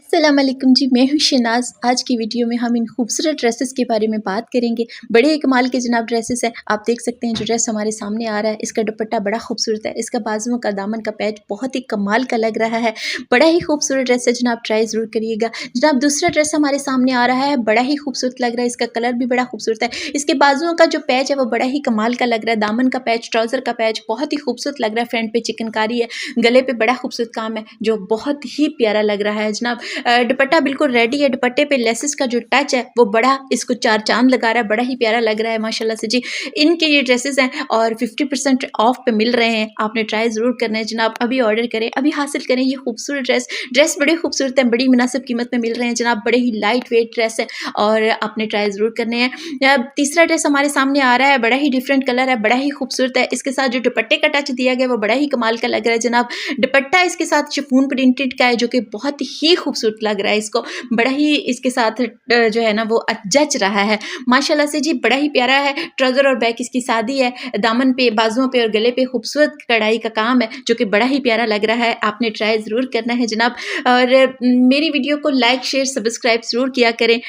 अस्सलाम वालेकुम जी, मैं हूँ शनाज़। आज की वीडियो में हम इन खूबसूरत ड्रेसेस के बारे में बात करेंगे। बड़े ही कमाल के जनाब ड्रेसेस हैं। आप देख सकते हैं जो ड्रेस हमारे सामने आ रहा है, इसका दुपट्टा बड़ा खूबसूरत है, इसका बाजुओं का दामन का पैच बहुत ही कमाल का लग रहा है। बड़ा ही खूबसूरत ड्रेस है जनाब, ट्राई ज़रूर करिएगा। जनाब दूसरा ड्रेस हमारे सामने आ रहा है, बड़ा ही खूबसूरत लग रहा है, इसका कलर भी बड़ा खूबसूरत है। इसके बाजुओं का जो पैच है वो बड़ा ही कमाल का लग रहा है। दामन का पैच, ट्राउज़र का पैच बहुत ही खूबसूरत लग रहा है। फ्रंट पे चिकनकारी है, गले पे बड़ा खूबसूरत काम है जो बहुत ही प्यारा लग रहा है जनाब। दुपट्टा बिल्कुल रेडी है। दुपट्टे पे लेसेस का जो टच है वो बड़ा इसको चार चांद लगा रहा है, बड़ा ही प्यारा लग रहा है माशाल्लाह से जी। इनके ये ड्रेसेस हैं और 50% ऑफ पे मिल रहे हैं। आपने ट्राई ज़रूर करना है जनाब। अभी ऑर्डर करें, अभी हासिल करें ये खूबसूरत ड्रेस बड़े खूबसूरत है, बड़ी मुनासिब कीमत में मिल रहे हैं जनाब। बड़े ही लाइट वेट ड्रेस है और आपने ट्राई ज़रूर करने हैं। तीसरा ड्रेस हमारे सामने आ रहा है, बड़ा ही डिफरेंट कलर है, बड़ा ही खूबसूरत है। इसके साथ जो दुपट्टे का टच दिया गया वो बड़ा ही कमाल का लग रहा है जनाब। दुपट्टा इसके साथ शिफॉन प्रिंटेड का है जो कि बहुत ही खूबसूरत लग रहा है। इसको बड़ा ही इसके साथ जो है ना वो जच रहा है माशाल्लाह से जी। बड़ा ही प्यारा है। ट्राउज़र और बैक इसकी सादी है, दामन पे, बाजुओं पे और गले पे खूबसूरत कढ़ाई का काम है जो कि बड़ा ही प्यारा लग रहा है। आपने ट्राई ज़रूर करना है जनाब। और मेरी वीडियो को लाइक शेयर सब्सक्राइब ज़रूर किया करें।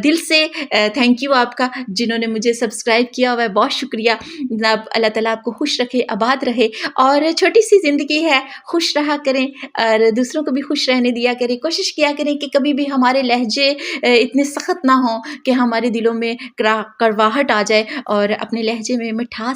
दिल से थैंक यू आपका जिन्होंने मुझे सब्सक्राइब किया हुआ है, बहुत शुक्रिया जनाब। अल्लाह ताला आपको खुश रखे, आबाद रहे। और छोटी सी ज़िंदगी है, खुश रहा करें और दूसरों को भी खुश रहने दिया करें। कोशिश किया करें कि कभी भी हमारे लहजे इतने सख्त ना हों कि हमारे दिलों में कड़वाहट आ जाए और अपने लहजे में मिठास